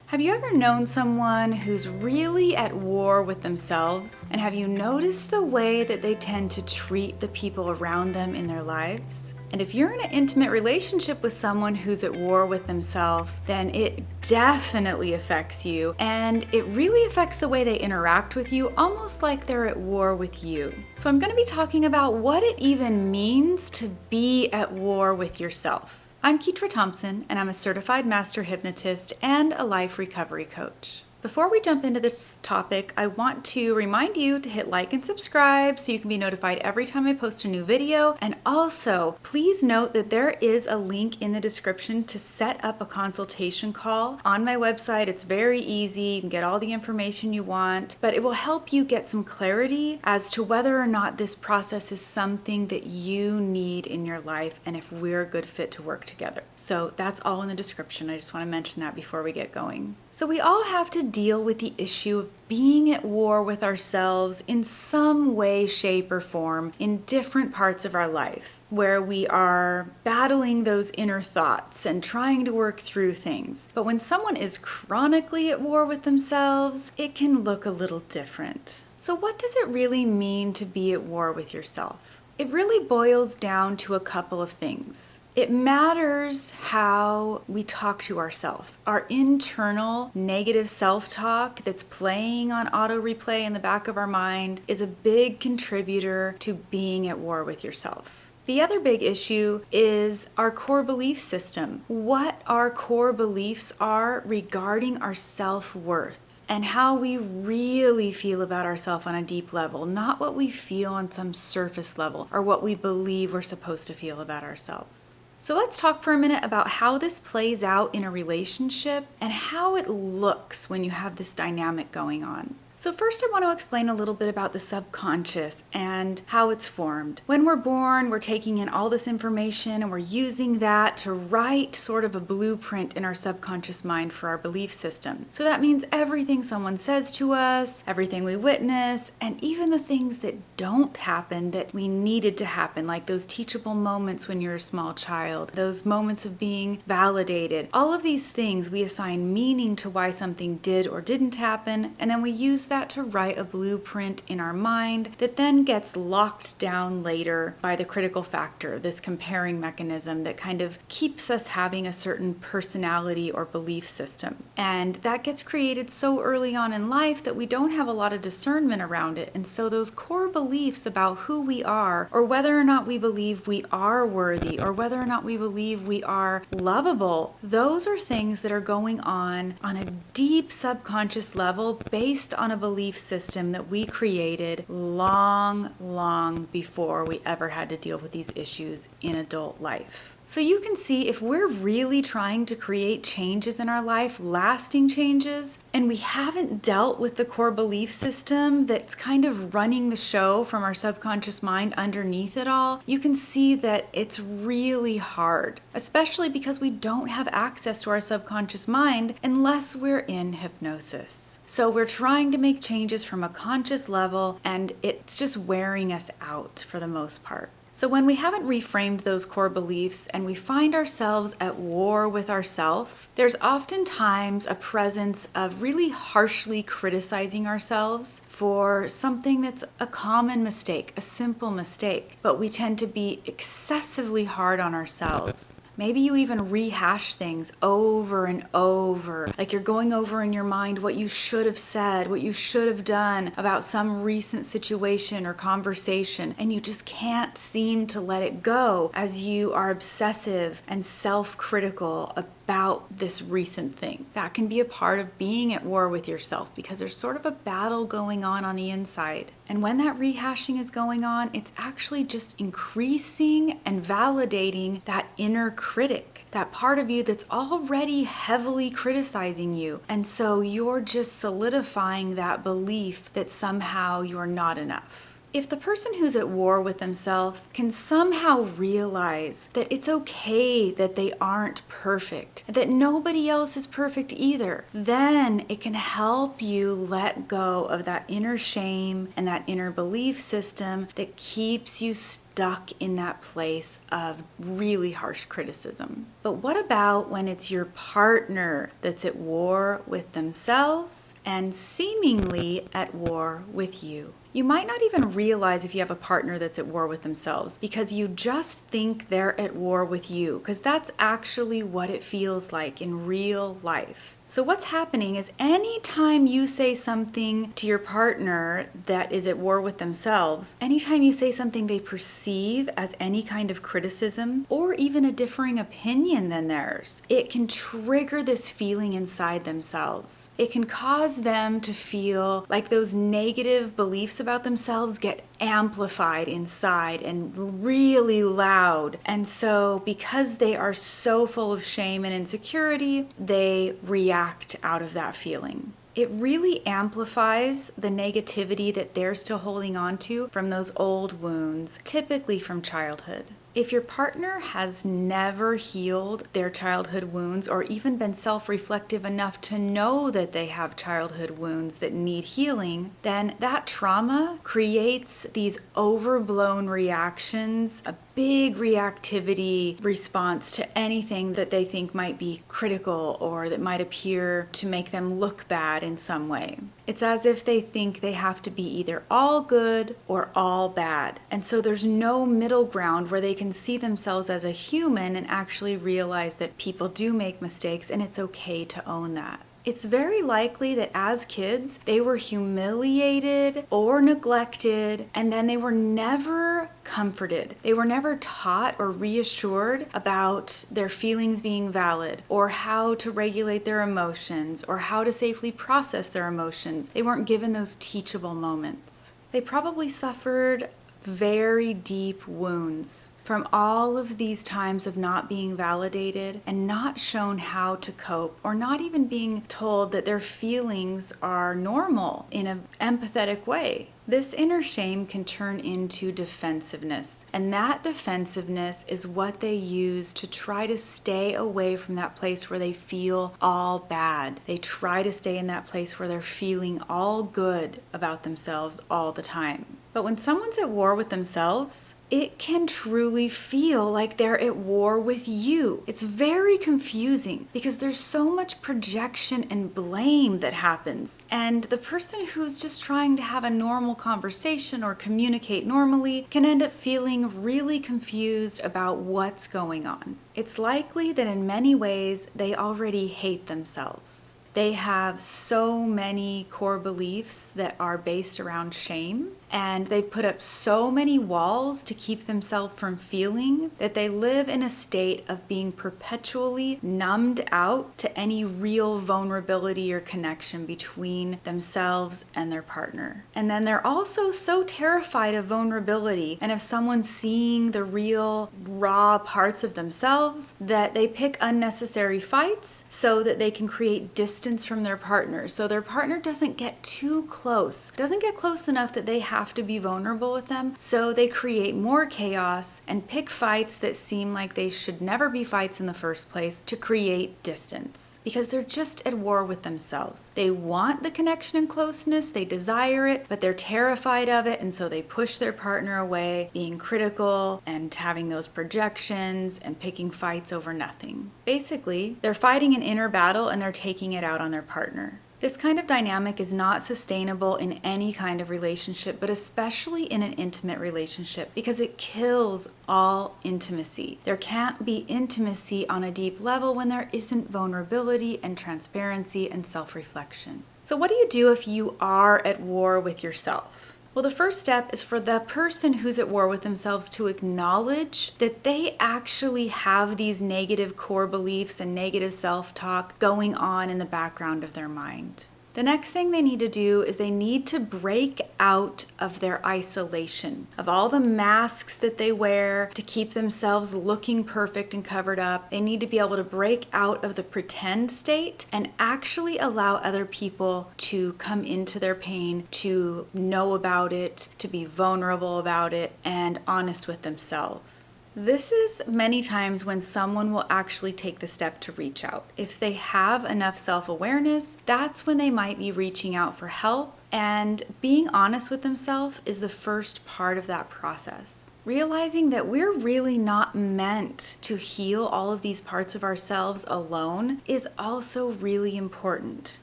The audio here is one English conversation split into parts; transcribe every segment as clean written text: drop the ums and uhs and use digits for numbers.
Have you ever known someone who's really at war with themselves? And have you noticed the way that they tend to treat the people around them in their lives? And if you're in an intimate relationship with someone who's at war with themselves, then it definitely affects you. And it really affects the way they interact with you, almost like they're at war with you. So I'm going to be talking about what it even means to be at war with yourself. I'm Ketra Thompson, and I'm a certified master hypnotist and a life recovery coach. Before we jump into this topic, I want to remind you to hit like and subscribe so you can be notified every time I post a new video. And also, please note that there is a link in the description to set up a consultation call on my website. It's very easy. You can get all the information you want, but it will help you get some clarity as to whether or not this process is something that you need in your life and if we're a good fit to work together. So that's all in the description. I just want to mention that before we get going. So we all have to deal with the issue of being at war with ourselves in some way, shape, or form in different parts of our life, where we are battling those inner thoughts and trying to work through things. But when someone is chronically at war with themselves, it can look a little different. So what does it really mean to be at war with yourself? It really boils down to a couple of things. It matters how we talk to ourselves. Our internal negative self-talk that's playing on auto replay in the back of our mind is a big contributor to being at war with yourself. The other big issue is our core belief system. What our core beliefs are regarding our self-worth and how we really feel about ourselves on a deep level, not what we feel on some surface level or what we believe we're supposed to feel about ourselves. So let's talk for a minute about how this plays out in a relationship and how it looks when you have this dynamic going on. So first I want to explain a little bit about the subconscious and how it's formed. When we're born, we're taking in all this information and we're using that to write sort of a blueprint in our subconscious mind for our belief system. So that means everything someone says to us, everything we witness, and even the things that don't happen that we needed to happen, like those teachable moments when you're a small child, those moments of being validated. All of these things we assign meaning to why something did or didn't happen, and then we use that to write a blueprint in our mind that then gets locked down later by the critical factor, this comparing mechanism that kind of keeps us having a certain personality or belief system. And that gets created so early on in life that we don't have a lot of discernment around it. And so those core beliefs about who we are, or whether or not we believe we are worthy, or whether or not we believe we are lovable, those are things that are going on a deep subconscious level based on a belief system that we created long before we ever had to deal with these issues in adult life. So you can see if we're really trying to create changes in our life, lasting changes, and we haven't dealt with the core belief system that's kind of running the show from our subconscious mind underneath it all, you can see that it's really hard, especially because we don't have access to our subconscious mind unless we're in hypnosis. So we're trying to make changes from a conscious level, and it's just wearing us out for the most part. So when we haven't reframed those core beliefs and we find ourselves at war with ourselves, there's oftentimes a presence of really harshly criticizing ourselves for something that's a common mistake, a simple mistake, but we tend to be excessively hard on ourselves. Maybe you even rehash things over and over, like you're going over in your mind what you should have said, what you should have done about some recent situation or conversation, and you just can't seem to let it go as you are obsessive and self-critical about this recent thing. That can be a part of being at war with yourself because there's sort of a battle going on the inside. And when that rehashing is going on, it's actually just increasing and validating that inner critic, that part of you that's already heavily criticizing you. And so you're just solidifying that belief that somehow you're not enough. If the person who's at war with themselves can somehow realize that it's okay that they aren't perfect, that nobody else is perfect either, then it can help you let go of that inner shame and that inner belief system that keeps you stuck in that place of really harsh criticism. But what about when it's your partner that's at war with themselves and seemingly at war with you? You might not even realize if you have a partner that's at war with themselves because you just think they're at war with you, because that's actually what it feels like in real life. So what's happening is anytime you say something to your partner that is at war with themselves, anytime you say something they perceive as any kind of criticism or even a differing opinion than theirs, it can trigger this feeling inside themselves. It can cause them to feel like those negative beliefs about themselves get amplified inside and really loud. And so because they are so full of shame and insecurity, they react out of that feeling. It really amplifies the negativity that they're still holding on to from those old wounds, typically from childhood. If your partner has never healed their childhood wounds or even been self-reflective enough to know that they have childhood wounds that need healing, then that trauma creates these overblown reactions, a big reactivity response to anything that they think might be critical or that might appear to make them look bad in some way. It's as if they think they have to be either all good or all bad. And so there's no middle ground where they can see themselves as a human and actually realize that people do make mistakes and it's okay to own that. It's very likely that as kids, they were humiliated or neglected, and then they were never comforted. They were never taught or reassured about their feelings being valid, or how to regulate their emotions, or how to safely process their emotions. They weren't given those teachable moments. They probably suffered very deep wounds from all of these times of not being validated and not shown how to cope, or not even being told that their feelings are normal in an empathetic way. This inner shame can turn into defensiveness, and that defensiveness is what they use to try to stay away from that place where they feel all bad. They try to stay in that place where they're feeling all good about themselves all the time. But when someone's at war with themselves, it can truly feel like they're at war with you. It's very confusing because there's so much projection and blame that happens. And the person who's just trying to have a normal conversation or communicate normally can end up feeling really confused about what's going on. It's likely that in many ways they already hate themselves. They have so many core beliefs that are based around shame, and they've put up so many walls to keep themselves from feeling that they live in a state of being perpetually numbed out to any real vulnerability or connection between themselves and their partner. And then they're also so terrified of vulnerability and of someone seeing the real raw parts of themselves that they pick unnecessary fights so that they can create distance from their partner. So their partner doesn't get too close, doesn't get close enough that they have to be vulnerable with them. So they create more chaos and pick fights that seem like they should never be fights in the first place to create distance, because they're just at war with themselves. They want the connection and closeness, they desire it, but they're terrified of it, and so they push their partner away, being critical and having those projections and picking fights over nothing. Basically, they're fighting an inner battle and they're taking it out on their partner. This kind of dynamic is not sustainable in any kind of relationship, but especially in an intimate relationship, because it kills all intimacy. There can't be intimacy on a deep level when there isn't vulnerability and transparency and self-reflection. So what do you do if you are at war with yourself? Well, the first step is for the person who's at war with themselves to acknowledge that they actually have these negative core beliefs and negative self-talk going on in the background of their mind. The next thing they need to do is they need to break out of their isolation, of all the masks that they wear to keep themselves looking perfect and covered up. They need to be able to break out of the pretend state and actually allow other people to come into their pain, to know about it, to be vulnerable about it, and honest with themselves. This is many times when someone will actually take the step to reach out. If they have enough self-awareness, that's when they might be reaching out for help. And being honest with themselves is the first part of that process. Realizing that we're really not meant to heal all of these parts of ourselves alone is also really important.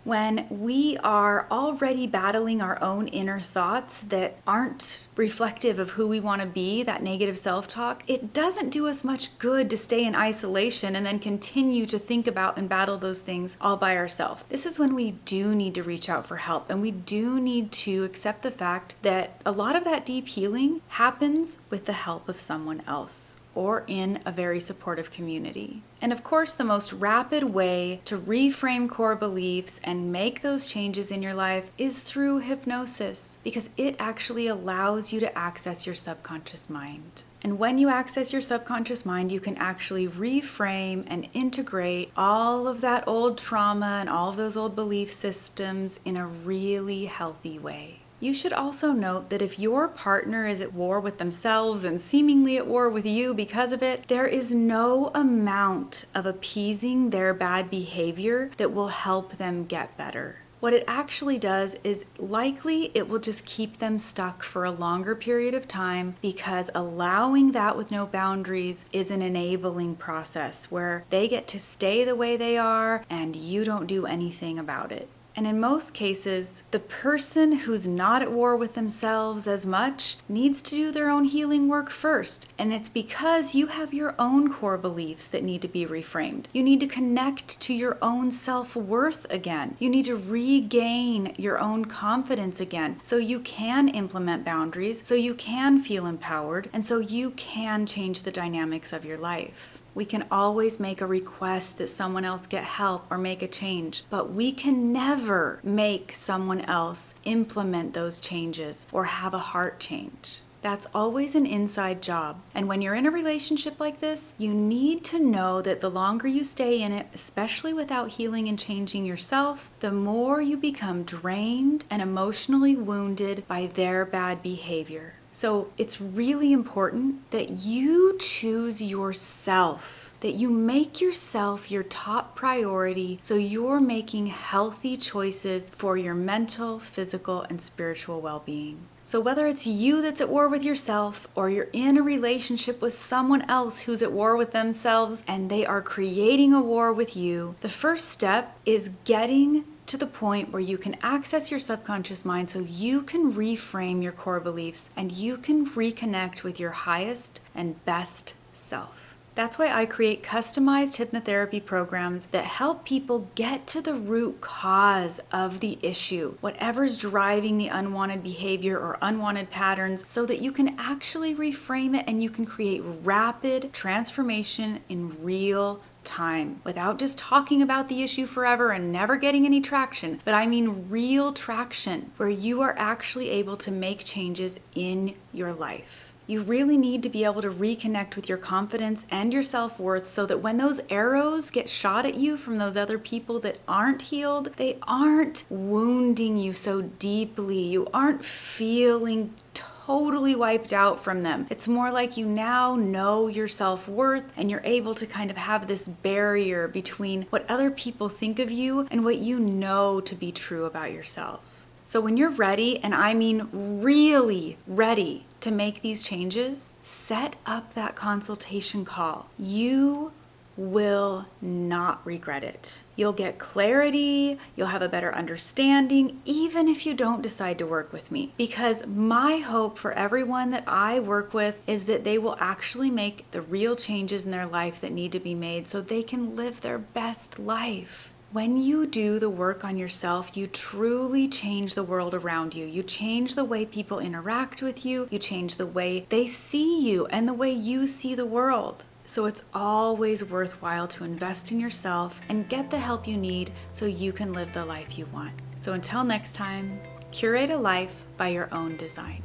When we are already battling our own inner thoughts that aren't reflective of who we want to be, that negative self-talk, it doesn't do us much good to stay in isolation and then continue to think about and battle those things all by ourselves. This is when we do need to reach out for help, and we do need to accept the fact that a lot of that deep healing happens with the help of someone else or in a very supportive community. And of course, the most rapid way to reframe core beliefs and make those changes in your life is through hypnosis, because it actually allows you to access your subconscious mind. And when you access your subconscious mind, you can actually reframe and integrate all of that old trauma and all of those old belief systems in a really healthy way. You should also note that if your partner is at war with themselves and seemingly at war with you because of it, there is no amount of appeasing their bad behavior that will help them get better. What it actually does is likely it will just keep them stuck for a longer period of time, because allowing that with no boundaries is an enabling process where they get to stay the way they are and you don't do anything about it. And in most cases, the person who's not at war with themselves as much needs to do their own healing work first. And it's because you have your own core beliefs that need to be reframed. You need to connect to your own self-worth again. You need to regain your own confidence again so you can implement boundaries, so you can feel empowered, and so you can change the dynamics of your life. We can always make a request that someone else get help or make a change, but we can never make someone else implement those changes or have a heart change. That's always an inside job. And when you're in a relationship like this, you need to know that the longer you stay in it, especially without healing and changing yourself, the more you become drained and emotionally wounded by their bad behavior. So it's really important that you choose yourself, that you make yourself your top priority so you're making healthy choices for your mental, physical, and spiritual well-being. So whether it's you that's at war with yourself or you're in a relationship with someone else who's at war with themselves and they are creating a war with you, the first step is getting to the point where you can access your subconscious mind so you can reframe your core beliefs and you can reconnect with your highest and best self. That's why I create customized hypnotherapy programs that help people get to the root cause of the issue, whatever's driving the unwanted behavior or unwanted patterns, so that you can actually reframe it and you can create rapid transformation in real time without just talking about the issue forever and never getting any traction. But I mean real traction where you are actually able to make changes in your life. You really need to be able to reconnect with your confidence and your self-worth so that when those arrows get shot at you from those other people that aren't healed, they aren't wounding you so deeply. You aren't feeling totally wiped out from them. It's more like you now know your self-worth and you're able to kind of have this barrier between what other people think of you and what you know to be true about yourself. So when you're ready, and I mean really ready to make these changes, set up that consultation call. You will not regret it. You'll get clarity, you'll have a better understanding, even if you don't decide to work with me. Because my hope for everyone that I work with is that they will actually make the real changes in their life that need to be made so they can live their best life. When you do the work on yourself, you truly change the world around you. You change the way people interact with you. You change the way they see you and the way you see the world. So it's always worthwhile to invest in yourself and get the help you need so you can live the life you want. So until next time, curate a life by your own design.